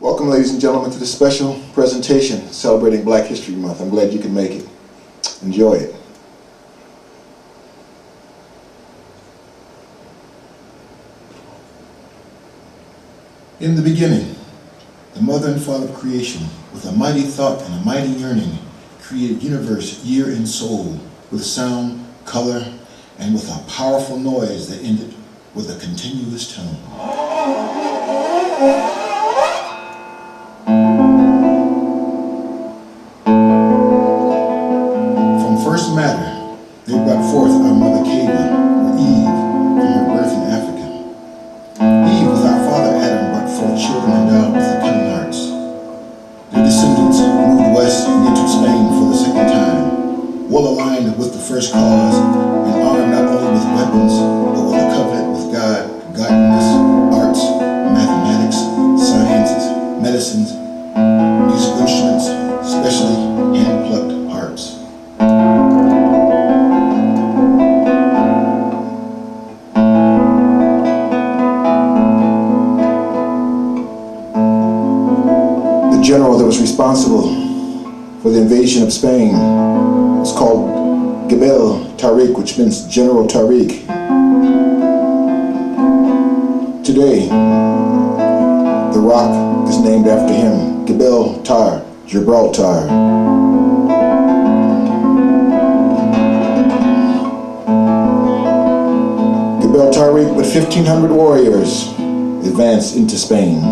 Welcome, ladies and gentlemen, to this special presentation celebrating Black History Month. I'm glad you can make it. Enjoy it. In the beginning, the mother and father of creation, with a mighty thought and a mighty yearning, created universe, year, and soul, with sound, color, and with a powerful noise that ended with a continuous tone. From first matter, they brought forth our mother Cava, or Eve, from her birth in Africa. Eve, with our father Adam, brought forth children endowed with the cunning arts. Their descendants moved west and entered Spain for the second time, well aligned with the first cause, and armed not only with weapons, but with a covenant with God, godliness, arts, mathematics, sciences, medicines, musical instruments, especially hand-plucked harps. The general that was responsible for the invasion of Spain was called Gebel Tariq, which means General Tariq. Today, the rock is named after him, Gebel Tar, Gibraltar. Gebel Tariq, with 1,500 warriors, advanced into Spain.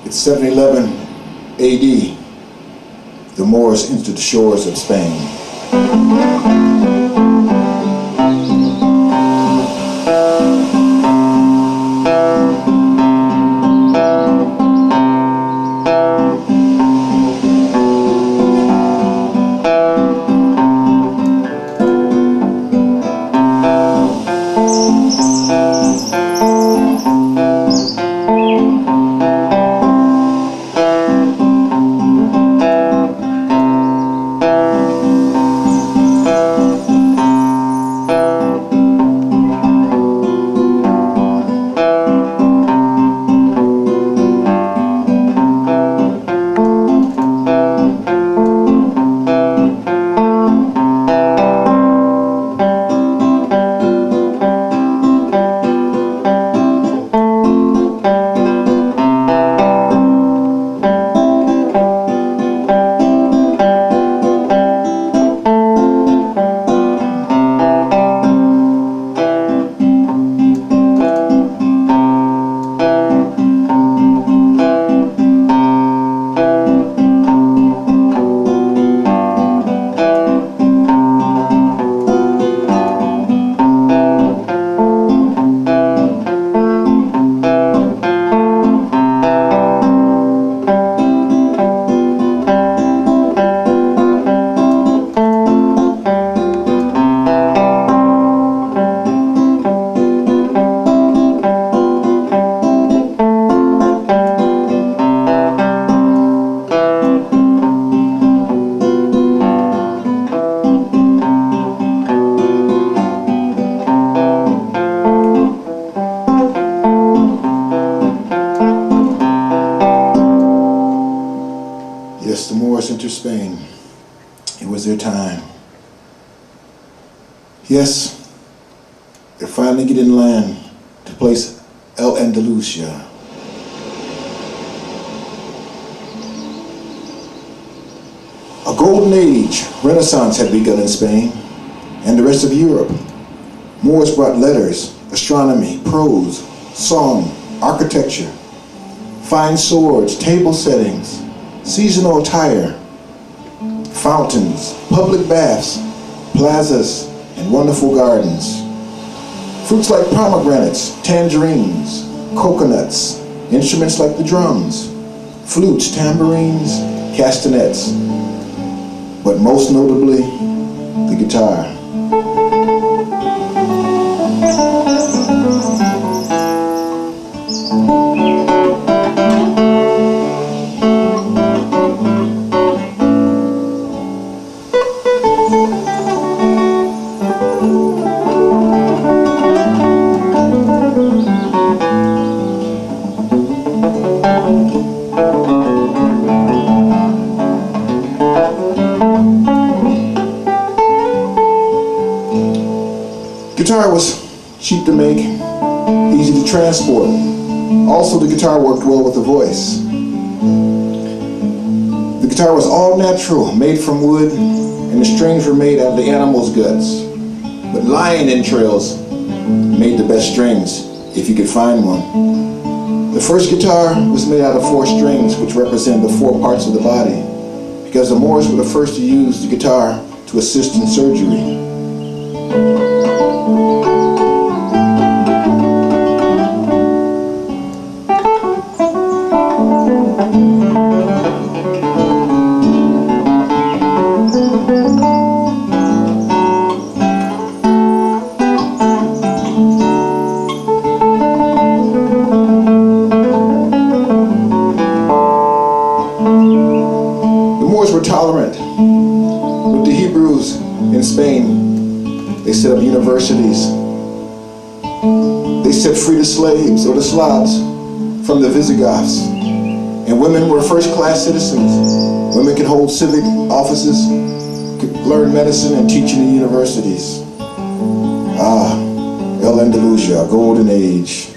It's 711 AD. The Moors entered the shores of Spain. Yes, the Moors entered Spain. It was their time. Yes, they're finally getting land to place El Andalusia. A golden age, Renaissance had begun in Spain and the rest of Europe. Moors brought letters, astronomy, prose, song, architecture, fine swords, table settings, seasonal attire, fountains, public baths, plazas, and wonderful gardens. Fruits like pomegranates, tangerines, coconuts, instruments like the drums, flutes, tambourines, castanets, but most notably, the guitar. to make, easy to transport. Also, the guitar worked well with the voice. The guitar was all natural, made from wood, and the strings were made out of the animal's guts. But lion entrails made the best strings, if you could find one. The first guitar was made out of 4 strings, which represented the 4 parts of the body, because the Moors were the first to use the guitar to assist in surgery. Were tolerant. With the Hebrews in Spain, they set up universities. They set free the slaves, or the Slavs, from the Visigoths. And women were first-class citizens. Women could hold civic offices, could learn medicine and teach in the universities. El Andalusia, a golden age.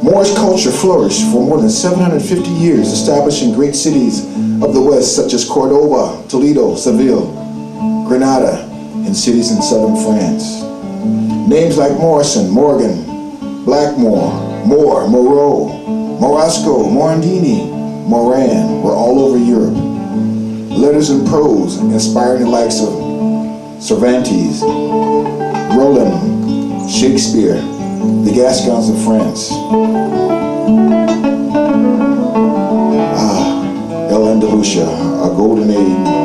Moorish culture flourished for more than 750 years, establishing great cities of the West such as Cordoba, Toledo, Seville, Granada, and cities in southern France. Names like Morrison, Morgan, Blackmore, Moore, Moreau, Morasco, Morandini, Moran were all over Europe. Letters and prose inspiring the likes of Cervantes, Roland, Shakespeare, the Gascons of France. El Andalusia, a golden age.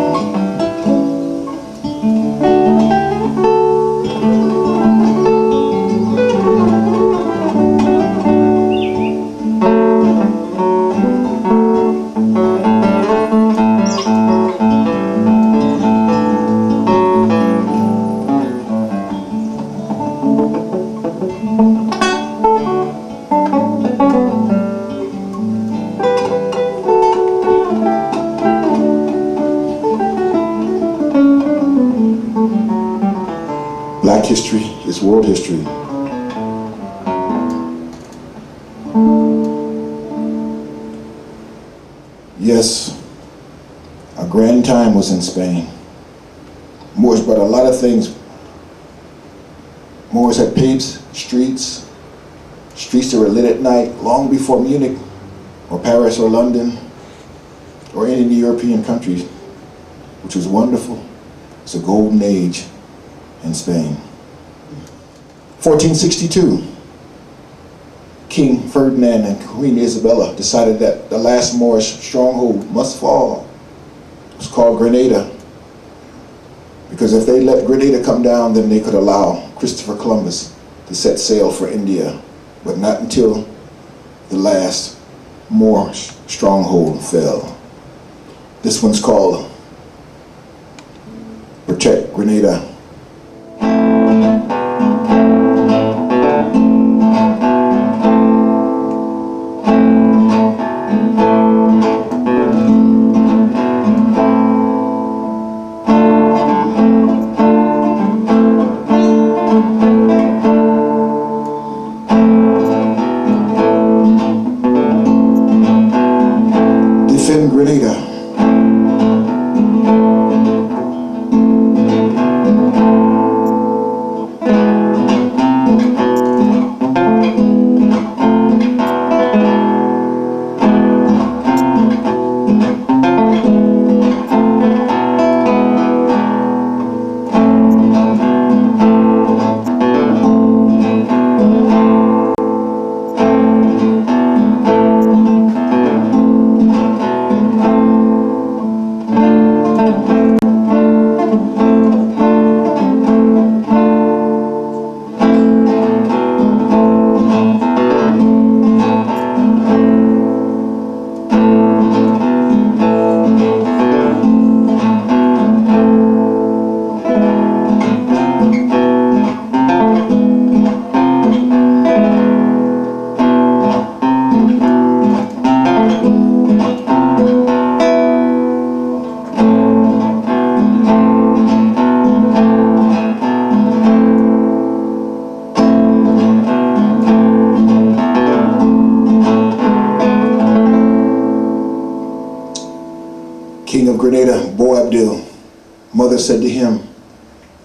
Black history is world history. Yes, a grand time was in Spain. Moors brought a lot of things. Moors had paved streets that were lit at night long before Munich or Paris or London or any of the European countries, which was wonderful. It's a golden age in Spain. 1462, King Ferdinand and Queen Isabella decided that the last Moorish stronghold must fall. It was called Grenada, because if they let Grenada come down, then they could allow Christopher Columbus to set sail for India, but not until the last Moorish stronghold fell. This one's called Protect Grenada. Defend Grenada. King of Grenada, Boabdil, mother said to him,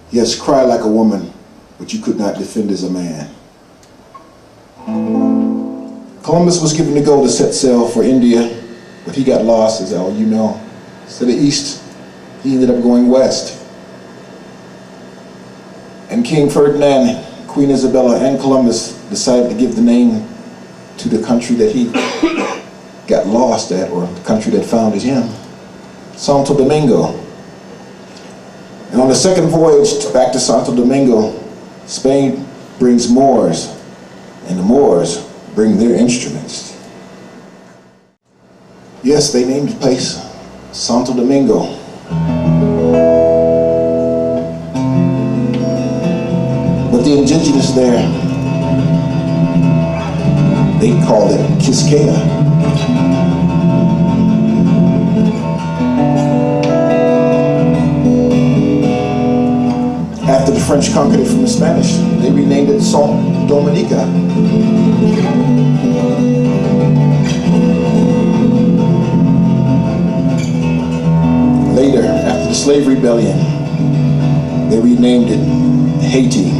"Yes, cry like a woman, but you could not defend as a man." Columbus was given the go to set sail for India, but he got lost, as all you know. Instead of east, he ended up going west. And King Ferdinand, Queen Isabella, and Columbus decided to give the name to the country that he got lost at, or the country that founded him, Santo Domingo. And on the second voyage back to Santo Domingo, Spain brings Moors, and the Moors bring their instruments. Yes, they named the place Santo Domingo. But the indigenous there, they called it Quisqueya. After the French conquered it from the Spanish, they renamed it Saint Dominica. Later, after the slave rebellion, they renamed it Haiti.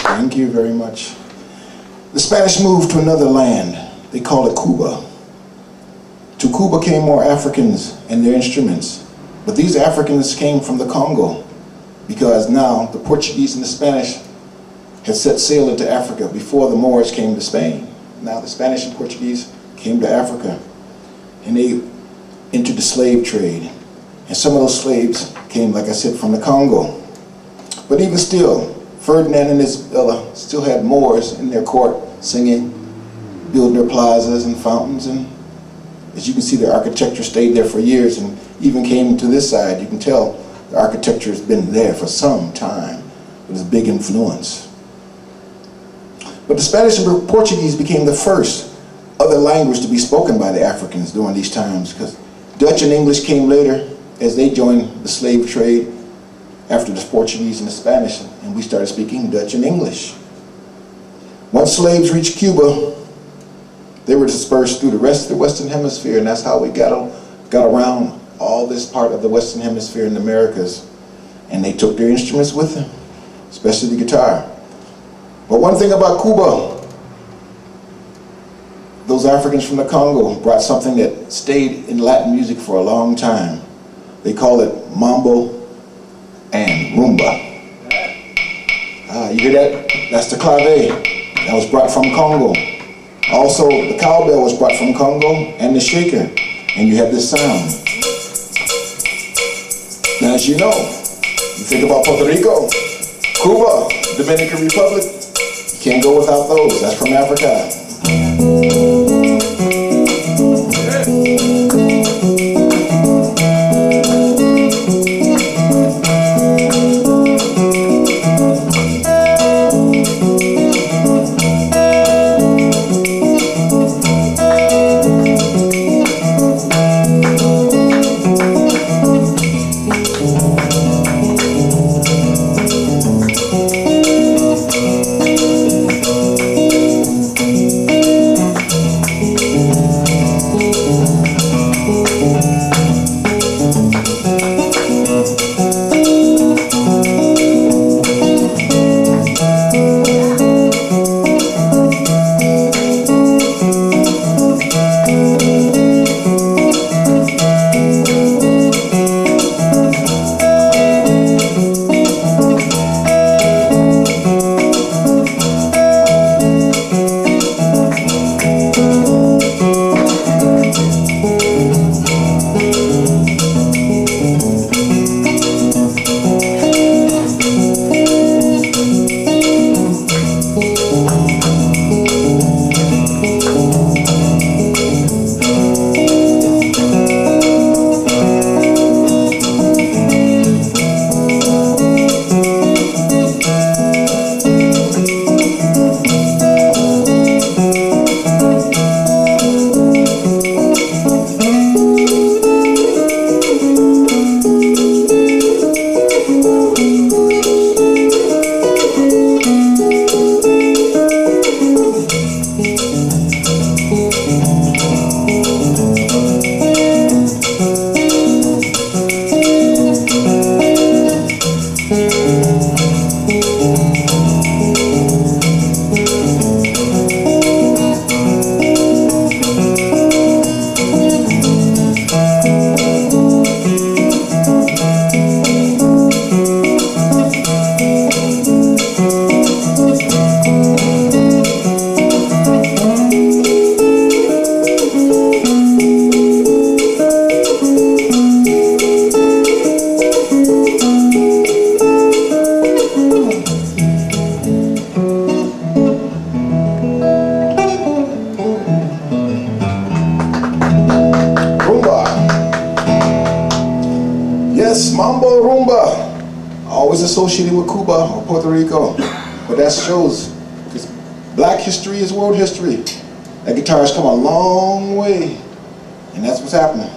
Thank you very much. The Spanish moved to another land. They call it Cuba. To Cuba came more Africans and their instruments, but these Africans came from the Congo, because now the Portuguese and the Spanish had set sail into Africa before the Moors came to Spain. Now the Spanish and Portuguese came to Africa, and they entered the slave trade. And some of those slaves came, like I said, from the Congo. But even still, Ferdinand and Isabella still had Moors in their court singing, building their plazas and fountains, and as you can see, the architecture stayed there for years and even came to this side. You can tell the architecture has been there for some time with its big influence. But the Spanish and Portuguese became the first other language to be spoken by the Africans during these times, because Dutch and English came later as they joined the slave trade after the Portuguese and the Spanish, and we started speaking Dutch and English. Once slaves reached Cuba, they were dispersed through the rest of the Western Hemisphere, and that's how we got around all this part of the Western Hemisphere in the Americas. And they took their instruments with them, especially the guitar. But one thing about Cuba, those Africans from the Congo brought something that stayed in Latin music for a long time. They call it mambo and rumba. You hear that? That's the clave. That was brought from Congo. Also, the cowbell was brought from Congo, and the shaker. And you have this sound. Now, as you know, you think about Puerto Rico, Cuba, Dominican Republic, you can't go without those. That's from Africa. Mambo rumba, always associated with Cuba or Puerto Rico, but that shows because black history is world history. That guitar has come a long way, and that's what's happening.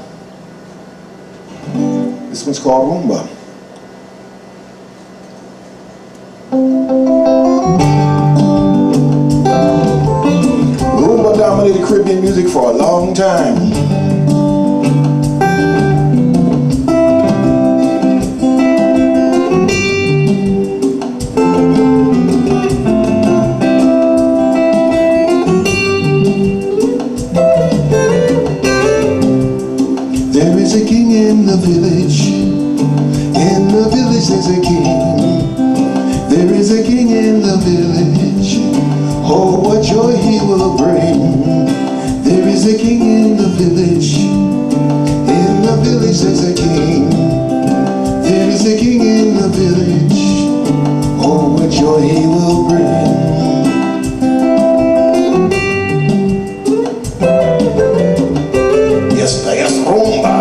This one's called rumba. Rumba dominated Caribbean music for a long time. Oh, what joy he will bring. There is a king in the village. In the village there's a king. There is a king in the village. Oh, what joy he will bring. Yes, rumba.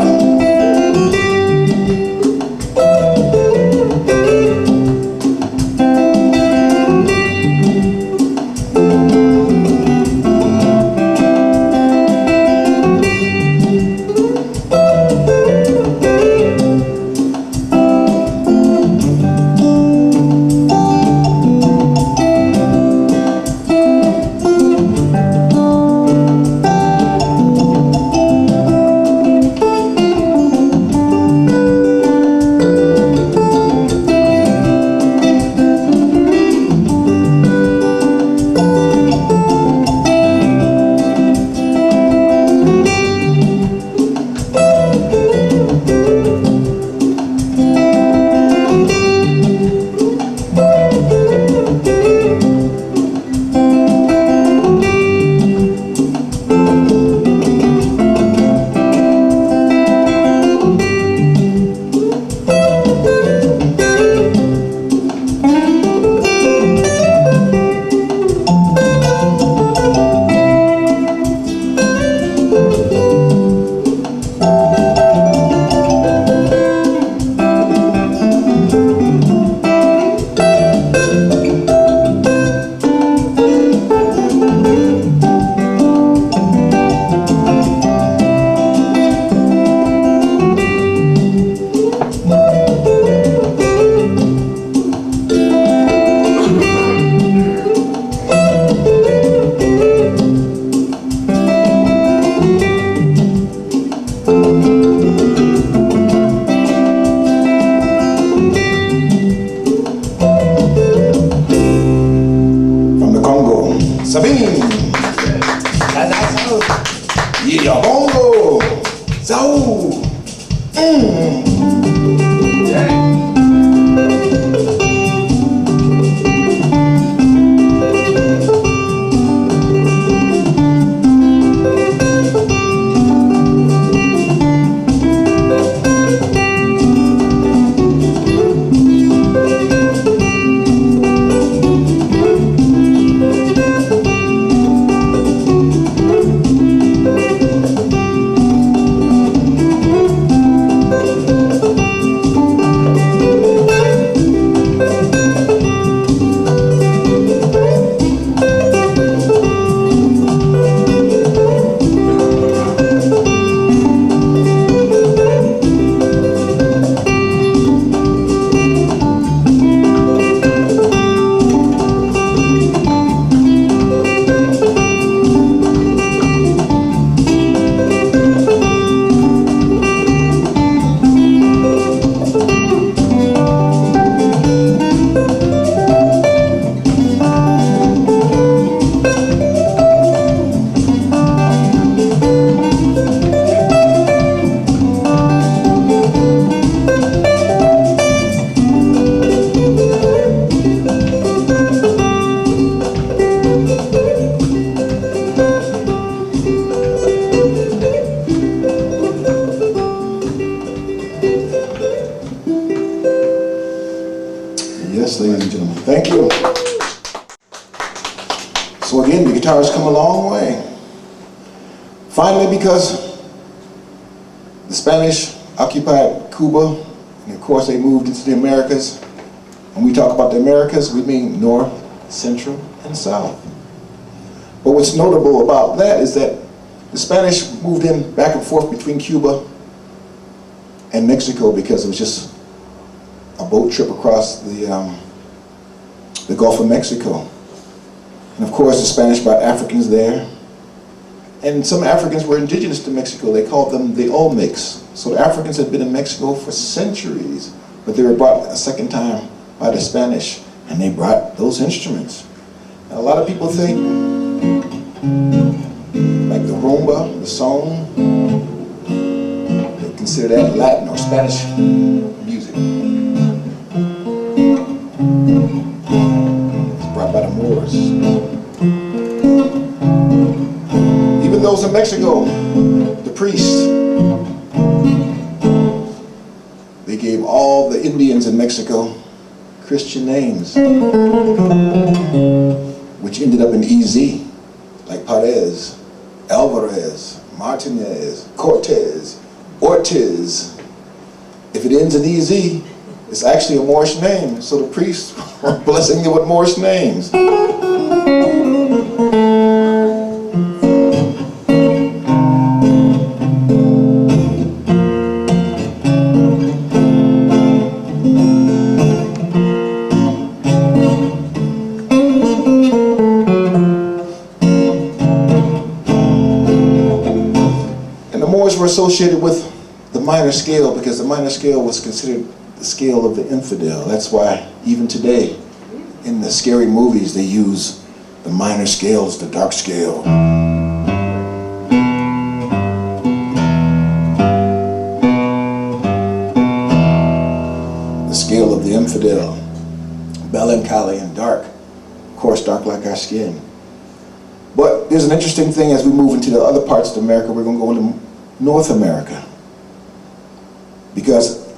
Sabine. Yeah, bongo. Zao. Yes, ladies and gentlemen, thank you. So again, the guitar has come a long way. Finally, because the Spanish occupied Cuba, and of course they moved into the Americas. When we talk about the Americas, we mean North, Central, and South. But what's notable about that is that the Spanish moved in back and forth between Cuba and Mexico because it was just a boat trip across the Gulf of Mexico. And of course the Spanish brought Africans there. And some Africans were indigenous to Mexico. They called them the Olmecs. So the Africans had been in Mexico for centuries, but they were brought a second time by the Spanish, and they brought those instruments. And a lot of people think, like the rumba, the song, they consider that Latin or Spanish music. It's brought by the Moors. those in Mexico, the priests, they gave all the Indians in Mexico Christian names, which ended up in EZ, like Perez, Alvarez, Martinez, Cortez, Ortiz. If it ends in EZ, it's actually a Moorish name, so the priests were blessing you with Moorish names. Were associated with the minor scale because the minor scale was considered the scale of the infidel. That's why even today in the scary movies they use the minor scales, the dark scale. The scale of the infidel, melancholy and dark, of course dark like our skin. But there's an interesting thing as we move into the other parts of America. We're going to go into North America, because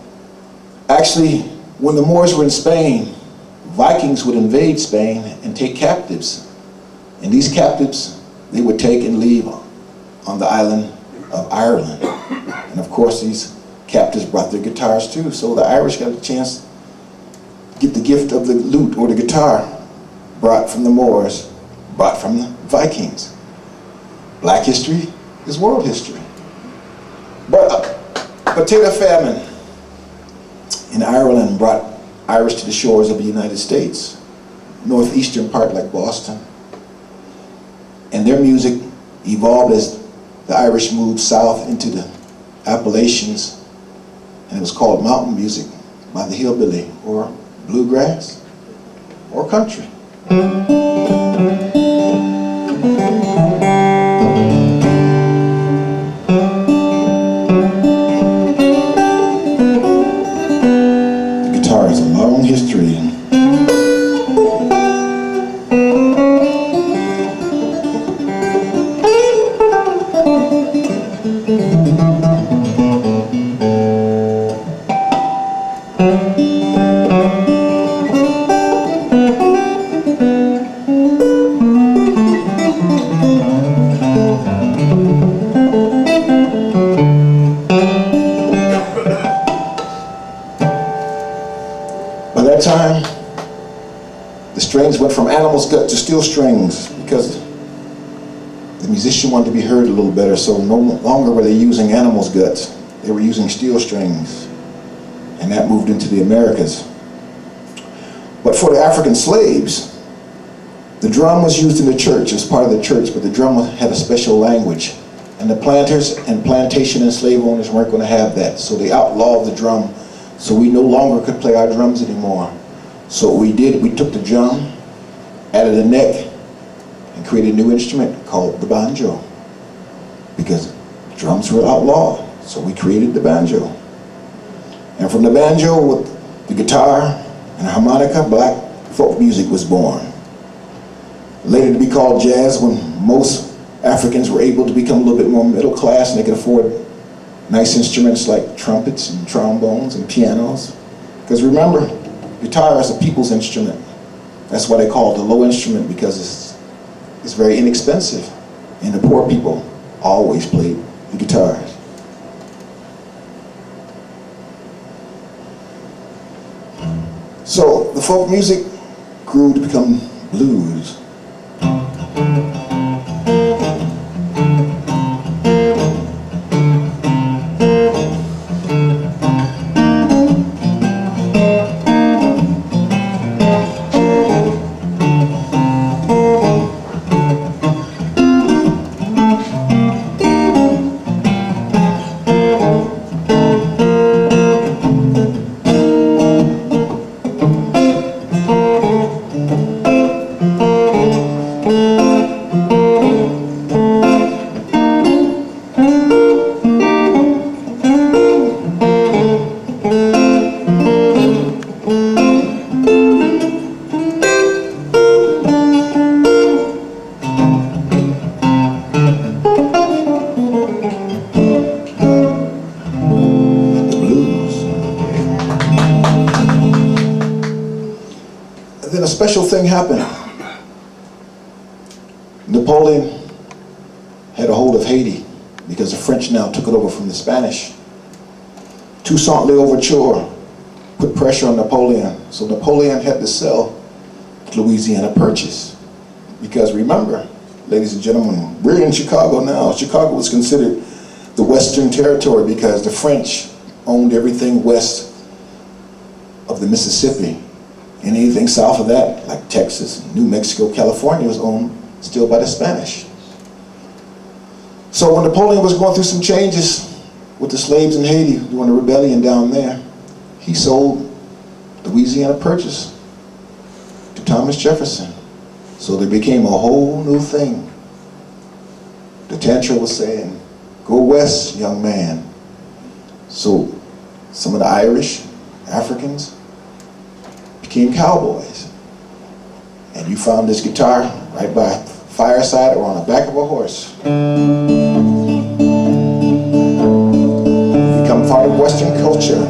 actually when the Moors were in Spain, Vikings would invade Spain and take captives, and these captives they would take and leave on the island of Ireland. And of course these captives brought their guitars too, so the Irish got a chance to get the gift of the lute or the guitar brought from the Moors, brought from the Vikings. Black history is world history. But a potato famine in Ireland brought Irish to the shores of the United States, northeastern part like Boston. And their music evolved as the Irish moved south into the Appalachians, and it was called mountain music by the hillbilly, or bluegrass, or country. Has a long history. By that time, the strings went from animal's gut to steel strings because the musician wanted to be heard a little better, so no longer were they using animal's guts. They were using steel strings, and that moved into the Americas. But for the African slaves, the drum was used in the church as part of the church, but the drum had a special language, and the planters and plantation and slave owners weren't going to have that, so they outlawed the drum. So we no longer could play our drums anymore. So what we did, we took the drum, added a neck, and created a new instrument called the banjo. Because drums were outlawed, so we created the banjo. And from the banjo with the guitar and the harmonica, black folk music was born. Later to be called jazz, when most Africans were able to become a little bit more middle class and they could afford nice instruments like trumpets and trombones and pianos. Because remember, guitar is a people's instrument. That's why they call it a low instrument, because it's very inexpensive. And the poor people always played the guitars. So the folk music grew to become blues. happened. Napoleon had a hold of Haiti because the French now took it over from the Spanish. Toussaint Louverture put pressure on Napoleon, so Napoleon had to sell Louisiana Purchase. Because remember, ladies and gentlemen, we're in Chicago now. Chicago was considered the Western Territory because the French owned everything west of the Mississippi. And anything south of that, like Texas, New Mexico, California, was owned still by the Spanish. So when Napoleon was going through some changes with the slaves in Haiti during the rebellion down there, he sold Louisiana Purchase to Thomas Jefferson. So there became a whole new thing. The Tantra was saying, go west, young man. So some of the Irish, Africans, became cowboys. And you found this guitar right by a fireside or on the back of a horse. You become part of Western culture.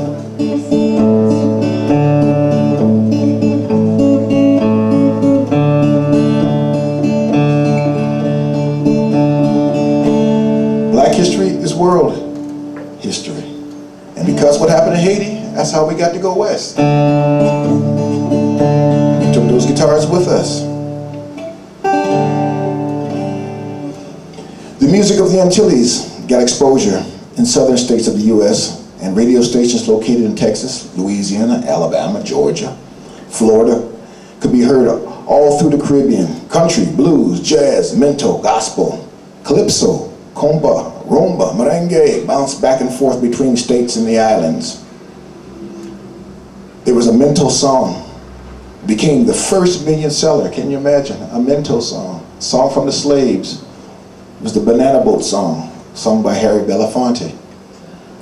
Black history is world history. And because what happened in Haiti, that's how we got to go west. We took those guitars with us. The music of the Antilles got exposure in southern states of the U.S. and radio stations located in Texas, Louisiana, Alabama, Georgia, Florida could be heard all through the Caribbean. Country, blues, jazz, mento, gospel, calypso, compa, rumba, merengue bounced back and forth between states and the islands. There was a mento song, became the first million seller. Can you imagine? A mento song from the slaves. It was the Banana Boat song, sung by Harry Belafonte.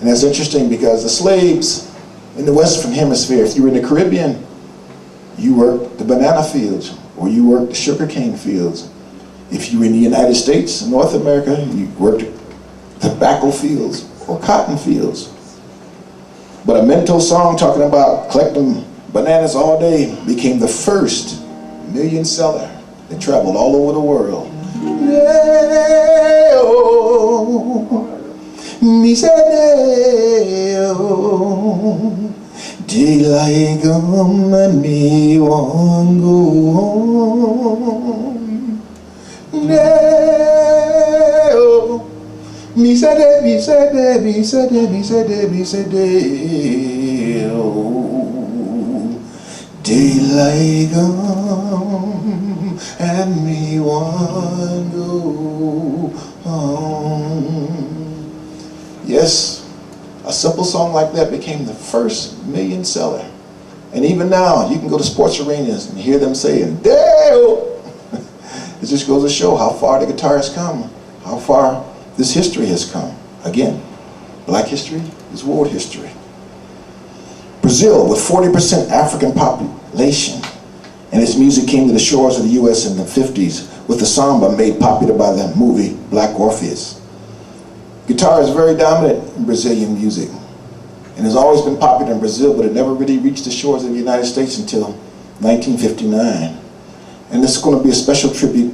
And that's interesting because the slaves in the Western Hemisphere, if you were in the Caribbean, you worked the banana fields or you worked the sugarcane fields. If you were in the United States, North America, you worked tobacco fields or cotton fields. But a mento song talking about collecting bananas all day became the first million seller that traveled all over the world. Daylight come and me want go home. Me say day, me say day, me say day, me say day, me say day. Daylight come and me want go home. Yes, a simple song like that became the first million seller. And even now, you can go to sports arenas and hear them saying, Dale! It just goes to show how far the guitar has come, how far this history has come. Again, black history is world history. Brazil, with 40% African population, and its music came to the shores of the U.S. in the 50s with the samba made popular by the movie Black Orpheus. Guitar is very dominant in Brazilian music and has always been popular in Brazil, but it never really reached the shores of the United States until 1959. And this is going to be a special tribute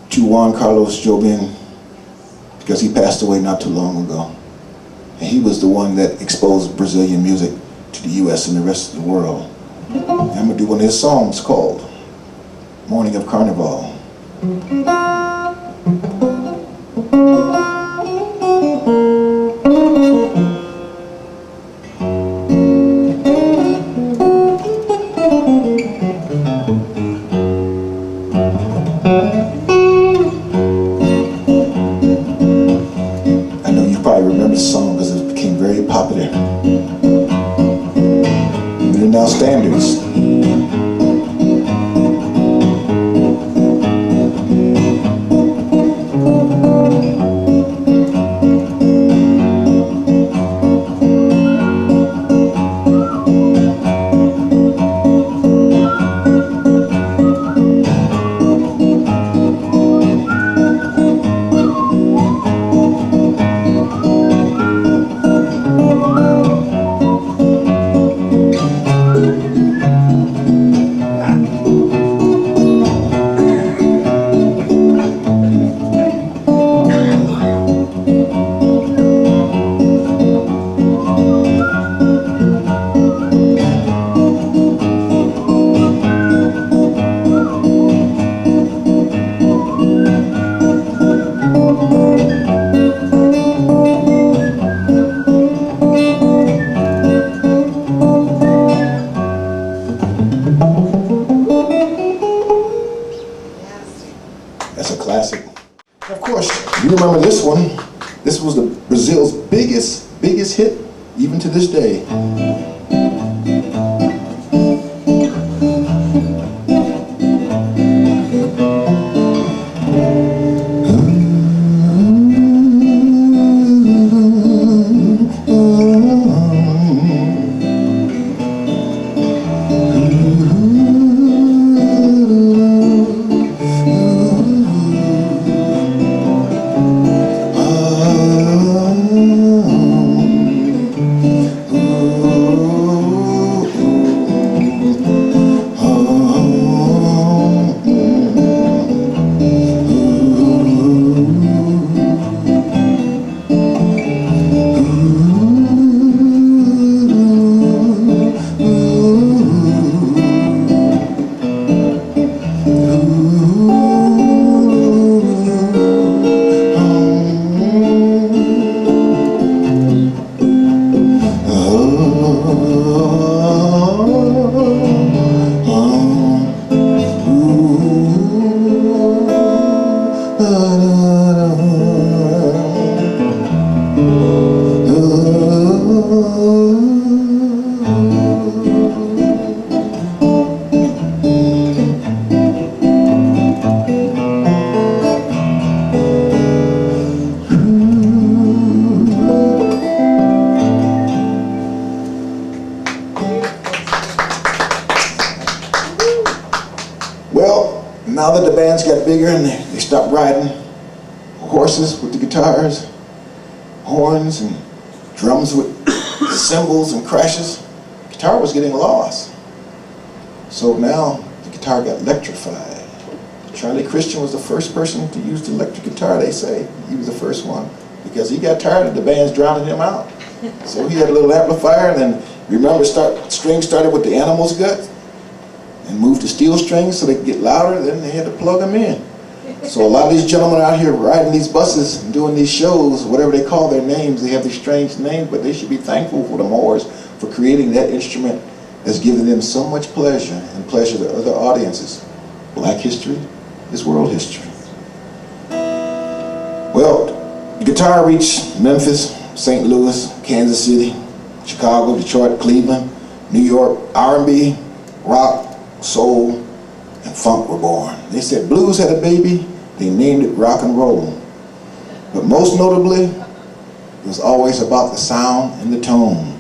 to Juan Carlos Jobim because he passed away not too long ago. And he was the one that exposed Brazilian music to the U.S. and the rest of the world. And I'm going to do one of his songs called Morning of Carnival. I know you probably remember the song because it became very popular. They're now standards. classic. Of course, you remember this one. This was Brazil's biggest hit, even to this day. Well, now that the bands got bigger and they stopped riding horses with the guitars, horns and drums with cymbals and crashes, guitar was getting lost. So now the guitar got electrified. Charlie Christian was the first person to use the electric guitar, they say. He was the first one because he got tired of the bands drowning him out. So he had a little amplifier, and then remember strings started with the animal's gut and moved to steel strings so they could get louder, then they had to plug them in. So a lot of these gentlemen out here riding these buses and doing these shows, whatever they call their names, they have these strange names, but they should be thankful for the Moors for creating that instrument that's given them so much pleasure and pleasure to other audiences. Black history is world history. Well, the guitar reached Memphis, St. Louis, Kansas City, Chicago, Detroit, Cleveland, New York. R&B, rock, soul, and funk were born. They said blues had a baby, they named it rock and roll. But most notably, it was always about the sound and the tone.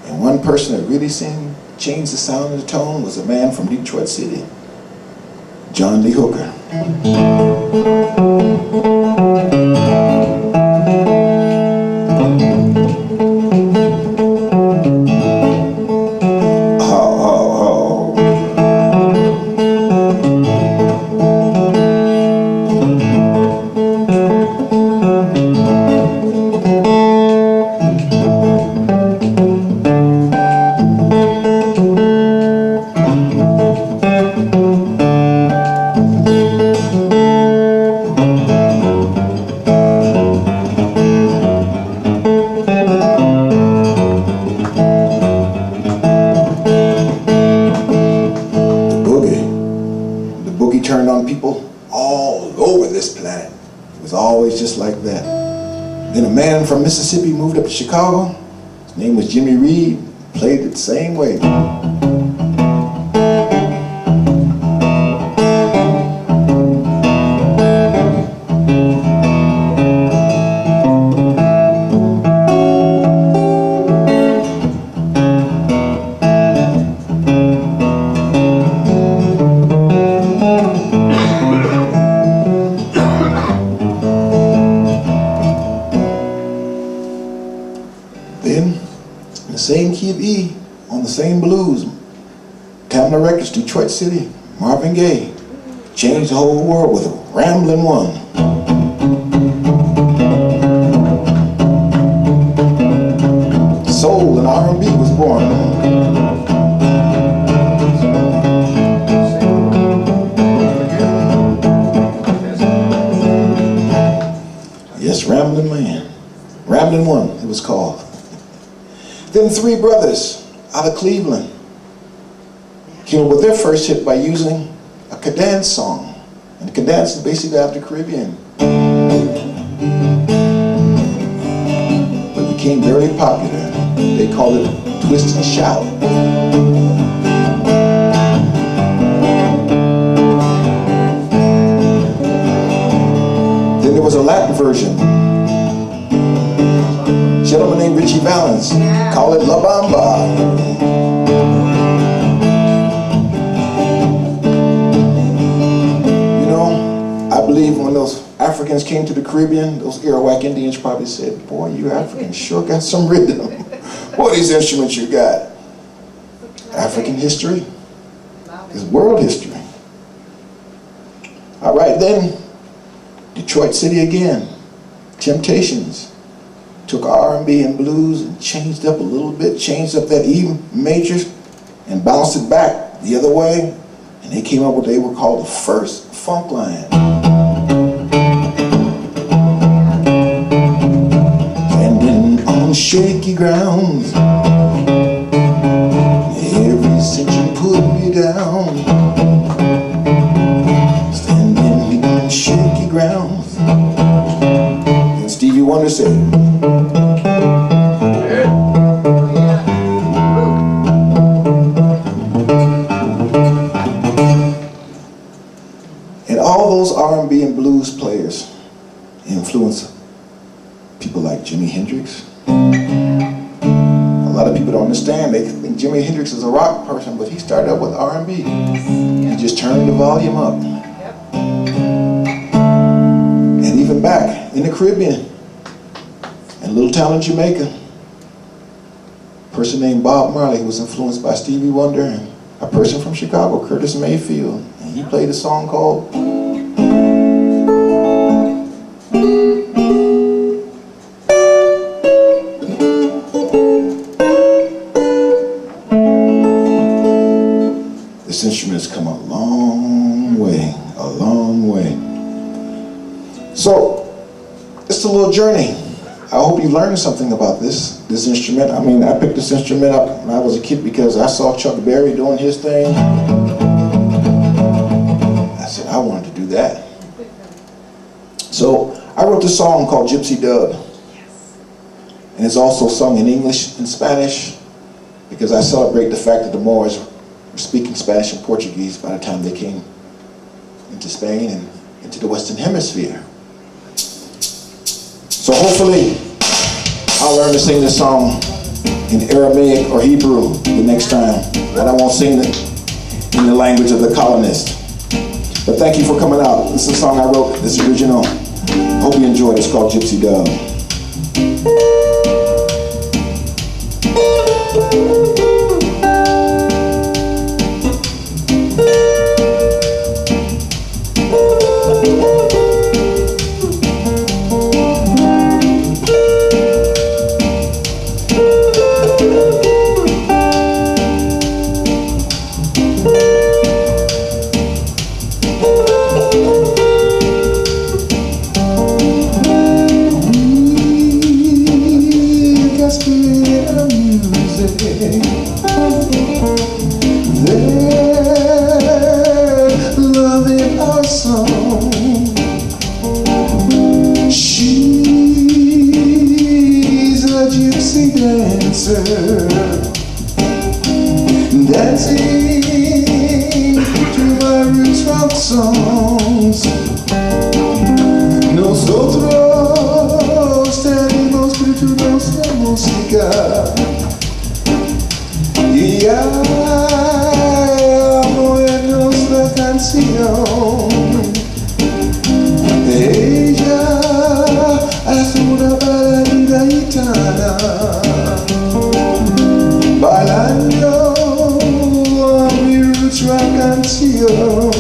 And one person that really changed the sound and the tone was a man from Detroit City, John Lee Hooker. Turned on people all over this planet. It was always just like that. Then a man from Mississippi moved up to Chicago. His name was Jimmy Reed. Played it the same way. Same key of E, on the same blues. Tamla Records, Detroit City, Marvin Gaye, changed the whole world with a Ramblin' One. Soul and R&B was born. Yes, Ramblin' Man. Ramblin' One, it was called. Then three brothers out of Cleveland came up with their first hit by using a cadence song. And can dance is basically out of the Caribbean. But it became very popular. They called it twist and shout. Then there was a Latin version. A gentleman named Richie Valens called it La Bamba. I believe when those Africans came to the Caribbean, those Arawak Indians probably said, boy, you Africans sure got some rhythm. What are these instruments you got? African history is world history. All right, then, Detroit City again. Temptations took R&B and blues and changed up a little bit, changed up that E major and bounced it back the other way. And they came up with what they were called the first funk line. Standing on shaky grounds, every cinch you put me down. Standing on shaky grounds. And Stevie Wonder said, all those R&B and blues players influenced people like Jimi Hendrix. A lot of people don't understand. They think Jimi Hendrix is a rock person, but he started out with R&B. He just turned the volume up. And even back in the Caribbean, in a little town in Jamaica, a person named Bob Marley was influenced by Stevie Wonder, and a person from Chicago, Curtis Mayfield. And he played a song called This instrument has come a long way, a long way. So, it's a little journey. I hope you learned something about this instrument. I mean, I picked this instrument up when I was a kid because I saw Chuck Berry doing his thing. I said, I wanted to do that. So, I wrote this song called Gypsy Dub. And it's also sung in English and Spanish because I celebrate the fact that the Moors were speaking Spanish and Portuguese by the time they came into Spain and into the Western Hemisphere. So hopefully I'll learn to sing this song in Aramaic or Hebrew the next time, and I won't sing it in the language of the colonist. But thank you for coming out. This is a song I wrote, this original. Hope you enjoyed it. It's called Gypsy Dub. She's a gypsy dancer, dancing to my roots rock songs. Nosotros tenemos espíritu de música y movernos la canción. Ella es una bailarina gitana, bailando a mi roots rock canción.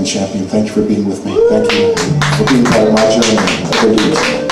Stann Champion. Thank you for being with me. Thank you for being part of my journey.